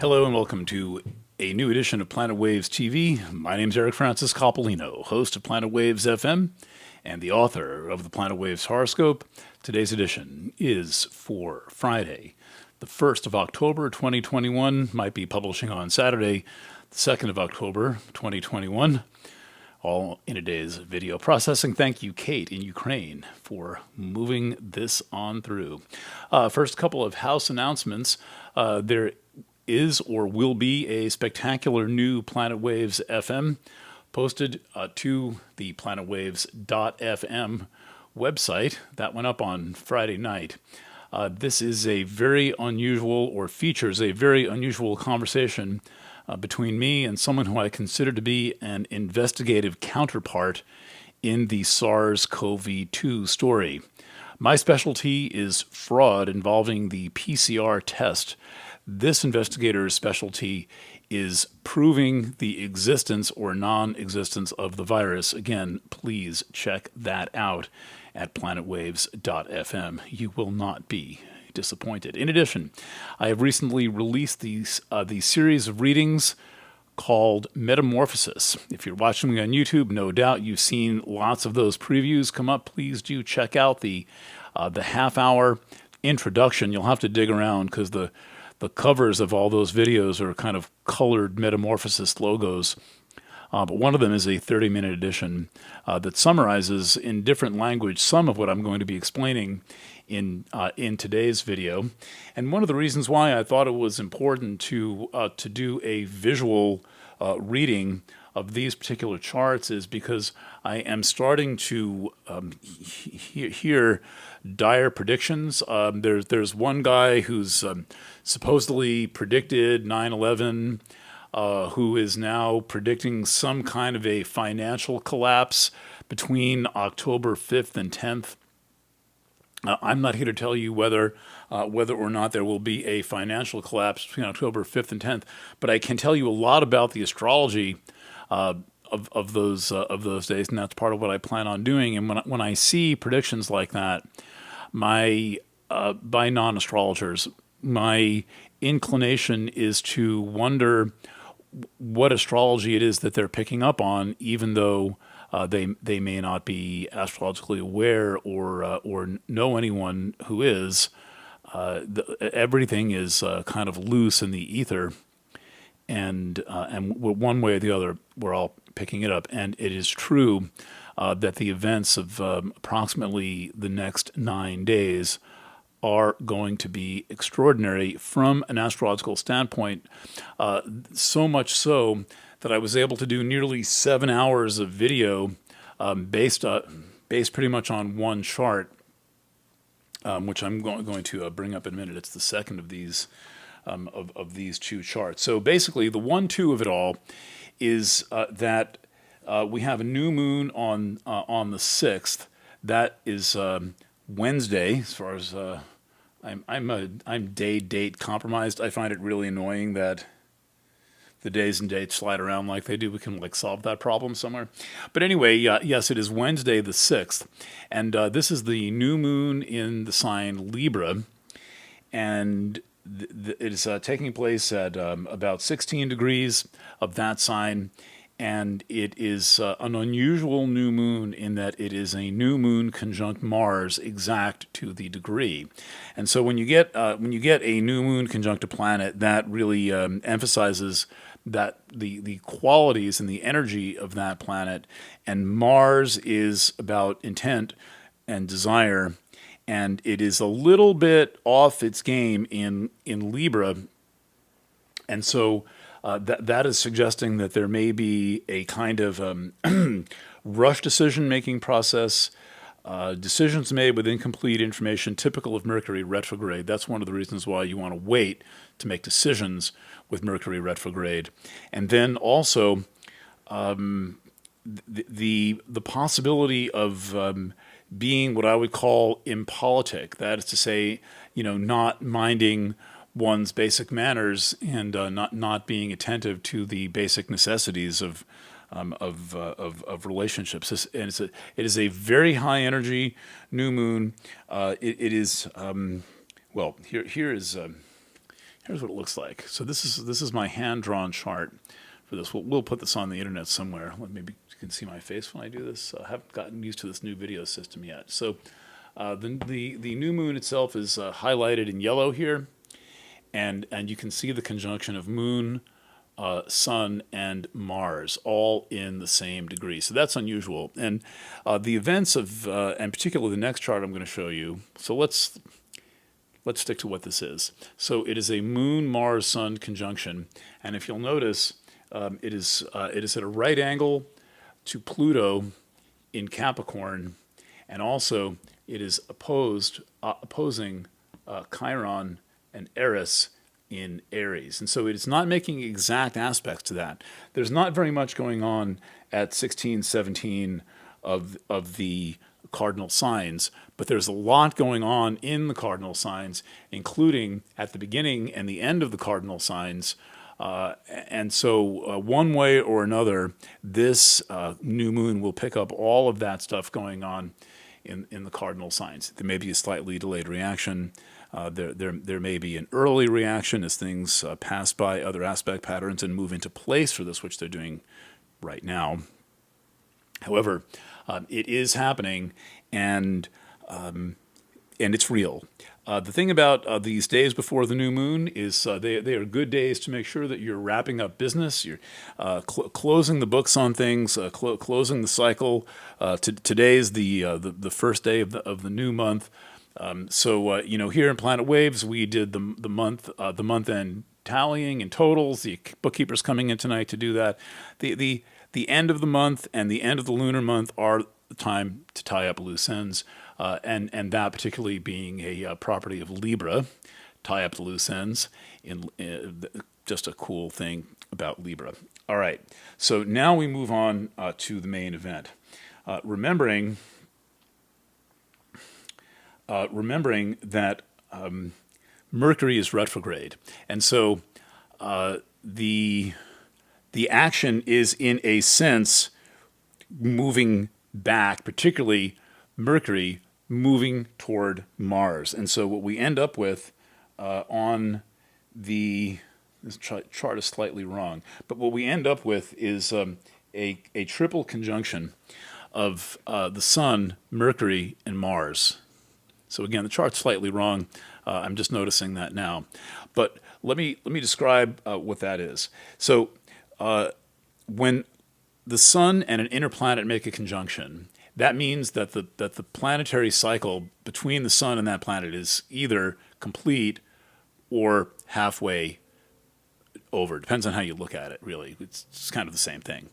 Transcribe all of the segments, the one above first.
Hello and welcome to a new edition of Planet Waves TV. My name is Eric Francis Coppolino, host of Planet Waves FM and the author of the Planet Waves horoscope. Today's edition is for Friday, the 1st of October 2021. Might be publishing on Saturday, the 2nd of October 2021. All in a day's video processing. Thank you, Kate in Ukraine, for moving this on through. First couple of house announcements. There is or will be a spectacular new Planet Waves FM posted to the planetwaves.fm website. That went up on Friday night. This is a very unusual, or features a very unusual conversation between me and someone who I consider to be an investigative counterpart in the SARS-CoV-2 story. My specialty is fraud involving the PCR test. This investigator's specialty is proving the existence or non-existence of the virus. Again, please check that out at planetwaves.fm. You will not be disappointed. In addition, I have recently released the series of readings called Metamorphosis. If you're watching me on YouTube, no doubt you've seen lots of those previews come up. Please do check out the half-hour introduction. You'll have to dig around because the covers of all those videos are kind of colored Metamorphosis logos. But one of them is a 30-minute edition that summarizes in different language some of what I'm going to be explaining in today's video. And one of the reasons why I thought it was important to do a visual reading of these particular charts is because I am starting to hear dire predictions. There's one guy who's supposedly predicted 9/11, who is now predicting some kind of a financial collapse between October 5th and 10th. I'm not here to tell you whether or not there will be a financial collapse between October 5th and 10th, but I can tell you a lot about the astrology of those days, and that's part of what I plan on doing. And when I see predictions like that, by non-astrologers, my inclination is to wonder what astrology it is that they're picking up on, even though they may not be astrologically aware or know anyone who is. Everything is kind of loose in the ether, and one way or the other, we're all picking it up. And it is true that the events of approximately the next 9 days are going to be extraordinary from an astrological standpoint, so much so that I was able to do nearly 7 hours of video based pretty much on one chart, which I'm going to bring up in a minute. It's the second of these these two charts. So basically, the 1-2 of it all is that we have a new moon on the 6th. That is Wednesday, as far as I'm date compromised. I find it really annoying that the days and dates slide around like they do. We can solve that problem somewhere. But anyway, yes, it is Wednesday the 6th, and this is the new moon in the sign Libra, and it is taking place at about 16 degrees of that sign. And it is an unusual new moon in that it is a new moon conjunct Mars exact to the degree. And so when you get a new moon conjunct a planet, that really emphasizes that the qualities and the energy of that planet. And Mars is about intent and desire, and it is a little bit off its game in Libra, and so. That is suggesting that there may be a kind of rush decision-making process, decisions made with incomplete information, typical of Mercury retrograde. That's one of the reasons why you want to wait to make decisions with Mercury retrograde. And then also the possibility of being what I would call impolitic. That is to say, not minding one's basic manners and not being attentive to the basic necessities of relationships. And it is a very high energy new moon. It is well. here's what it looks like. So this is my hand-drawn chart for this. We'll put this on the internet somewhere. Maybe you can see my face when I do this. I haven't gotten used to this new video system yet. So the new moon itself is highlighted in yellow here, and you can see the conjunction of moon, Sun, and Mars all in the same degree. So that's unusual. And the events of, and particularly the next chart I'm going to show you. So let's stick to what this is. So it is a Moon, Mars, Sun conjunction, and if you'll notice, it is at a right angle to Pluto in Capricorn, and also it is opposing Chiron and Eris in Aries. And so it's not making exact aspects to that. There's not very much going on at 16, 17 of the cardinal signs, but there's a lot going on in the cardinal signs, including at the beginning and the end of the cardinal signs. And so one way or another, this new moon will pick up all of that stuff going on in the cardinal signs. There may be a slightly delayed reaction. There may be an early reaction as things pass by other aspect patterns and move into place for this, which they're doing right now. However, it is happening, and it's real. The thing about these days before the new moon is they are good days to make sure that you're wrapping up business, you're closing the books on things, closing the cycle. Today's the first day of the new month. So here in Planet Waves, we did the month end tallying and totals. The bookkeeper's coming in tonight to do that. The end of the month and the end of the lunar month are the time to tie up loose ends, and that particularly being a property of Libra, tie up the loose ends. Just a cool thing about Libra. All right, so now we move on to the main event, remembering that Mercury is retrograde, and so the action is in a sense moving back, particularly Mercury moving toward Mars. And so what we end up with on this chart is slightly wrong, but what we end up with is a triple conjunction of the Sun, Mercury, and Mars. So again, the chart's slightly wrong. I'm just noticing that now. But let me describe what that is. So when the Sun and an inner planet make a conjunction, that means that the planetary cycle between the Sun and that planet is either complete or halfway over. Depends on how you look at it, really. It's kind of the same thing.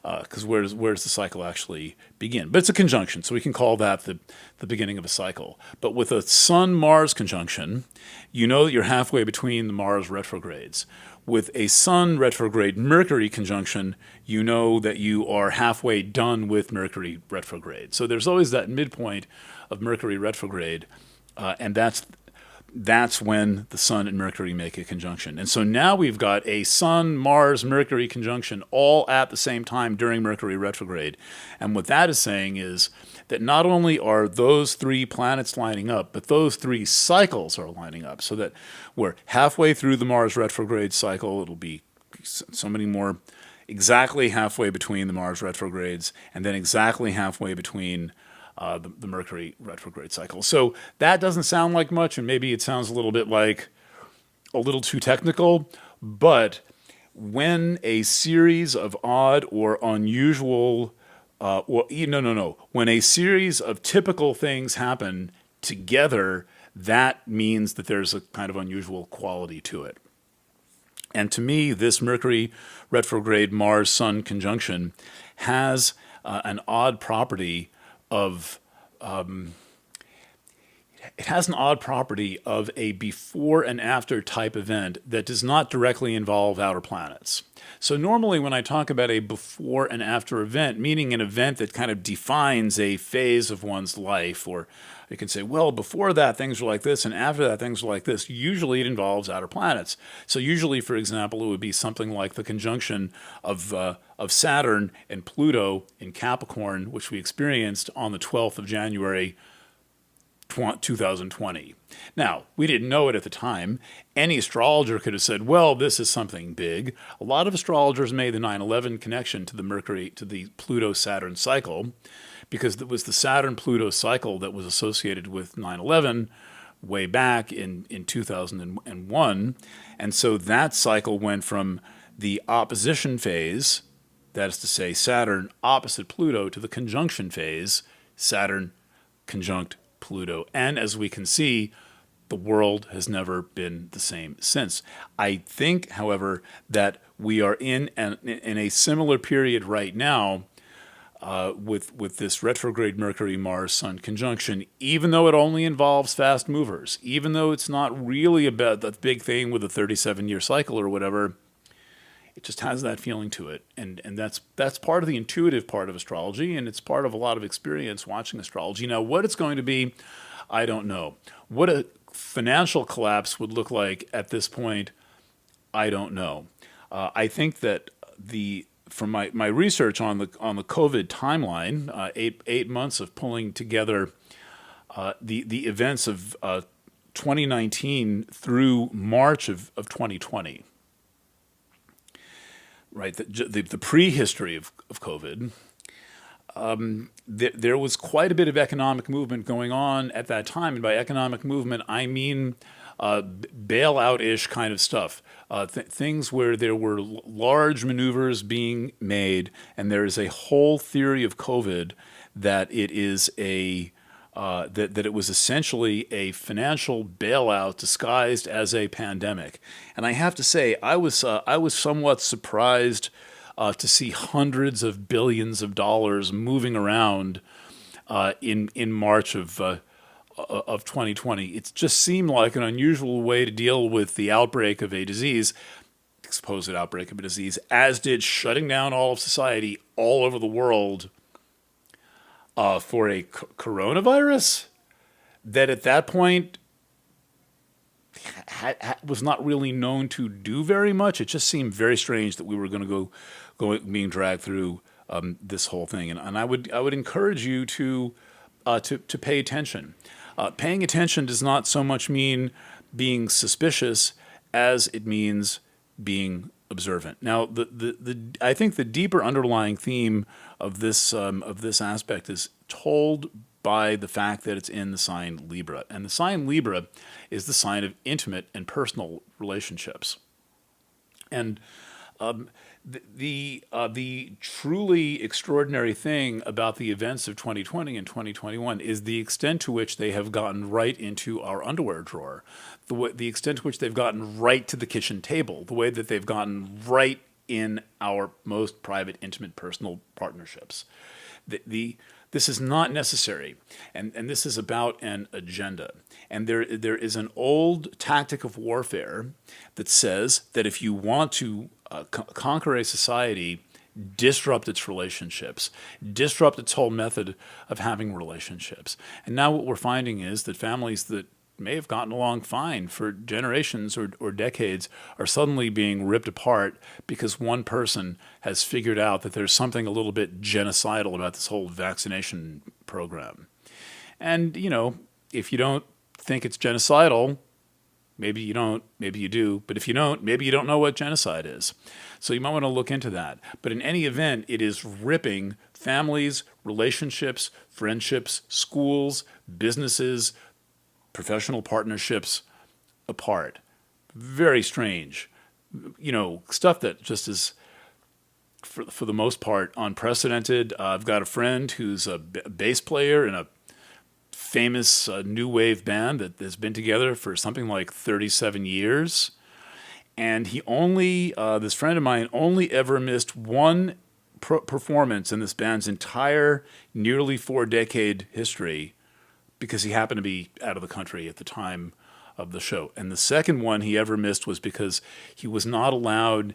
Because where does the cycle actually begin? But it's a conjunction, so we can call that the beginning of a cycle. But with a Sun-Mars conjunction, you know that you're halfway between the Mars retrogrades. With a Sun retrograde Mercury conjunction, you know that you are halfway done with Mercury retrograde. So there's always that midpoint of Mercury retrograde, and that's when the Sun and Mercury make a conjunction. And so now we've got a Sun, Mars, Mercury conjunction all at the same time during Mercury retrograde. And what that is saying is that not only are those three planets lining up, but those three cycles are lining up, so that we're halfway through the Mars retrograde cycle. It'll be so many more, exactly halfway between the Mars retrogrades, and then exactly halfway between the Mercury retrograde cycle. So that doesn't sound like much, and maybe it sounds a little bit like a little too technical, but when a series of odd or unusual, when a series of typical things happen together, that means that there's a kind of unusual quality to it. And to me, this Mercury retrograde Mars-Sun conjunction has an odd property of it has an odd property of a before and after type event that does not directly involve outer planets. So normally when I talk about a before and after event, meaning an event that kind of defines a phase of one's life, or you can say, well, before that things were like this, and after that things were like this, usually it involves outer planets. So usually, for example, it would be something like the conjunction of Saturn and Pluto in Capricorn, which we experienced on the 12th of January 2020. Now, we didn't know it at the time. Any astrologer could have said, well, this is something big. A lot of astrologers made the 9/11 connection to the Pluto-Saturn cycle, because it was the Saturn-Pluto cycle that was associated with 9/11 way back in 2001. And so that cycle went from the opposition phase, that is to say Saturn opposite Pluto, to the conjunction phase, Saturn conjunct Pluto. And as we can see, the world has never been the same since. I think, however, that we are in a similar period right now with this retrograde Mercury-Mars-Sun conjunction, even though it only involves fast movers, even though it's not really about that big thing with a 37-year cycle or whatever. It just has that feeling to it, and that's part of the intuitive part of astrology, and it's part of a lot of experience watching astrology. Now, what it's going to be, I don't know. What a financial collapse would look like at this point, I don't know. I think that from my research on the COVID timeline, 8 months of pulling together the events of 2019 through March of 2020. Right, the prehistory of COVID, there was quite a bit of economic movement going on at that time. And by economic movement, I mean bailout-ish kind of stuff. Things where there were large maneuvers being made, and there is a whole theory of COVID that it is that it was essentially a financial bailout disguised as a pandemic. And I have to say, I was somewhat surprised to see hundreds of billions of dollars moving around in March of 2020. It just seemed like an unusual way to deal with the outbreak of a disease, supposed outbreak of a disease, as did shutting down all of society all over the world for a coronavirus that at that point was not really known to do very much. It just seemed very strange that we were going to go being dragged through this whole thing. And I would encourage you to pay attention. Paying attention does not so much mean being suspicious as it means being observant. Now, I think the deeper underlying theme of this aspect is told by the fact that it's in the sign Libra, and the sign Libra is the sign of intimate and personal relationships. And the truly extraordinary thing about the events of 2020 and 2021 is the extent to which they have gotten right into our underwear drawer, the extent to which they've gotten right to the kitchen table, the way that they've gotten right in our most private, intimate, personal partnerships. This is not necessary, and this is about an agenda. And there is an old tactic of warfare that says that if you want to conquer a society, disrupt its relationships, disrupt its whole method of having relationships. And now what we're finding is that families that may have gotten along fine for generations or decades are suddenly being ripped apart because one person has figured out that there's something a little bit genocidal about this whole vaccination program. And, if you don't think it's genocidal, maybe you don't, maybe you do, but if you don't, maybe you don't know what genocide is. So you might want to look into that. But in any event, it is ripping families, relationships, friendships, schools, businesses, professional partnerships apart. Very strange. Stuff that just is, for the most part, unprecedented. I've got a friend who's a bass player in a famous new wave band that has been together for something like 37 years. And this friend of mine only ever missed one performance in this band's entire nearly 4-decade history because he happened to be out of the country at the time of the show. And the second one he ever missed was because he was not allowed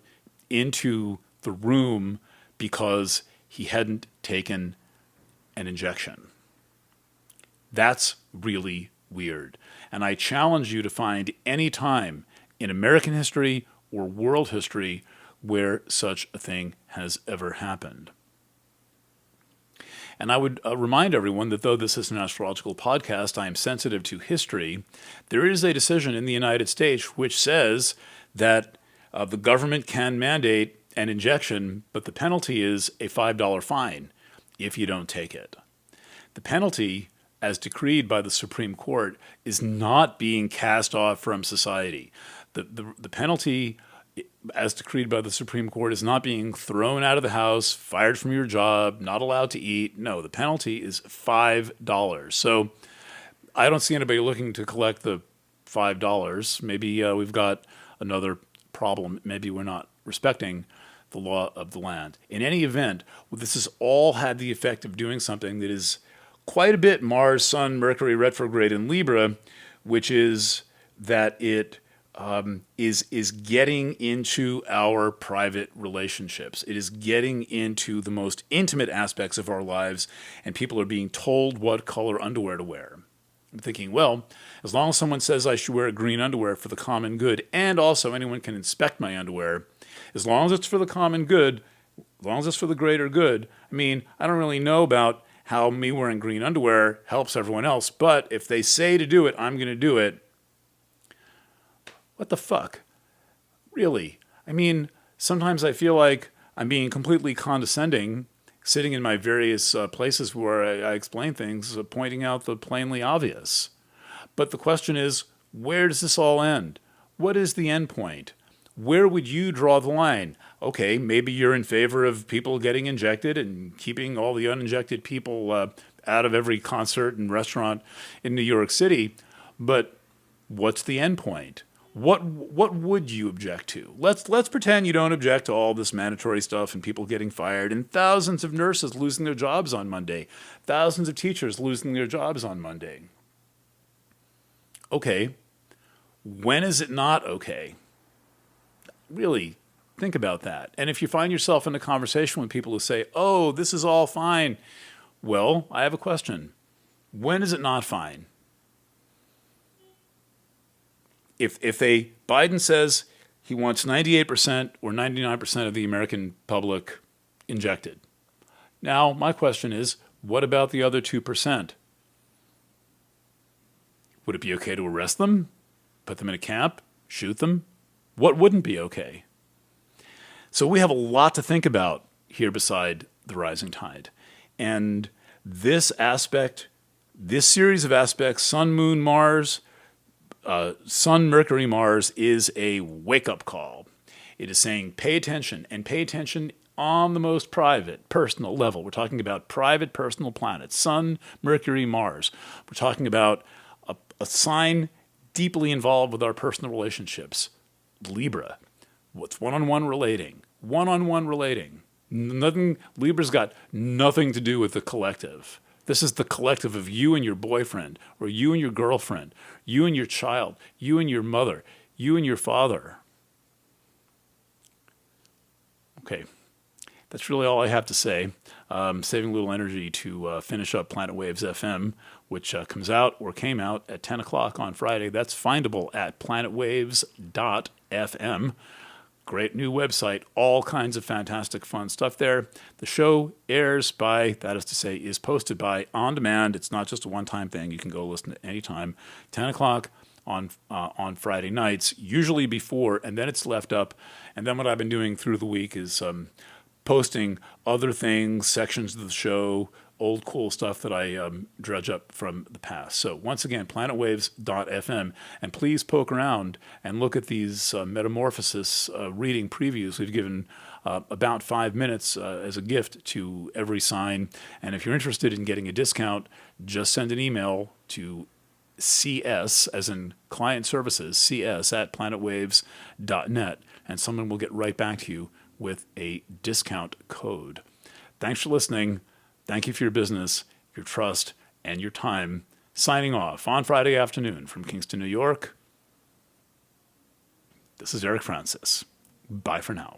into the room because he hadn't taken an injection. That's really weird. And I challenge you to find any time in American history or world history where such a thing has ever happened. And I would remind everyone that though this is an astrological podcast, I am sensitive to history. There is a decision in the United States which says that the government can mandate an injection, but the penalty is a $5 fine if you don't take it. The penalty, as decreed by the Supreme Court, is not being cast off from society. The penalty, as decreed by the Supreme Court, is not being thrown out of the house, fired from your job, not allowed to eat. No, the penalty is $5. So I don't see anybody looking to collect the $5. Maybe we've got another problem. Maybe we're not respecting the law of the land. In any event, this has all had the effect of doing something that is quite a bit Mars, Sun, Mercury retrograde in Libra, which is that it is getting into our private relationships. It is getting into the most intimate aspects of our lives, and people are being told what color underwear to wear. I'm thinking, well, as long as someone says I should wear green underwear for the common good, and also anyone can inspect my underwear, as long as it's for the common good, as long as it's for the greater good. I mean, I don't really know about how me wearing green underwear helps everyone else, but if they say to do it, I'm going to do it. What the fuck? Really? I mean, sometimes I feel like I'm being completely condescending, sitting in my various places where I explain things, pointing out the plainly obvious. But the question is, where does this all end? What is the end point? Where would you draw the line? Okay, maybe you're in favor of people getting injected and keeping all the uninjected people out of every concert and restaurant in New York City, but what's the end point? What would you object to? Let's pretend you don't object to all this mandatory stuff and people getting fired and thousands of nurses losing their jobs on Monday, thousands of teachers losing their jobs on Monday. Okay, when is it not okay? Really think about that. And if you find yourself in a conversation with people who say, oh, this is all fine, well, I have a question. When is it not fine? If Biden says he wants 98% or 99% of the American public injected. Now, my question is, what about the other 2%? Would it be okay to arrest them, put them in a camp, shoot them? What wouldn't be okay? So we have a lot to think about here beside the rising tide. And this aspect, this series of aspects, Sun, Moon, Mars, Sun, Mercury, Mars, is a wake-up call. It is saying pay attention, and pay attention on the most private, personal level. We're talking about private, personal planets, Sun, Mercury, Mars. We're talking about a sign deeply involved with our personal relationships. Libra. What's one-on-one relating? One-on-one relating. Nothing. Libra's got nothing to do with the collective. This is the collective of you and your boyfriend, or you and your girlfriend, you and your child, you and your mother, you and your father. Okay, that's really all I have to say. Saving a little energy to finish up Planet Waves FM, which comes out or came out at 10 o'clock on Friday. That's findable at planetwaves.fm. Great new website, all kinds of fantastic fun stuff there. The show airs by, that is to say, is posted by on demand. It's not just a one-time thing. You can go listen at any time. 10 o'clock on Friday nights, usually before, and then it's left up. And then what I've been doing through the week is posting other things, sections of the show, old cool stuff that I dredge up from the past. So once again, planetwaves.fm, and please poke around and look at these metamorphosis reading previews. We've given about 5 minutes as a gift to every sign. And if you're interested in getting a discount, just send an email to CS, as in client services, CS at planetwaves.net, and someone will get right back to you with a discount code. Thanks for listening. Thank you for your business, your trust, and your time. Signing off on Friday afternoon from Kingston, New York. This is Eric Francis. Bye for now.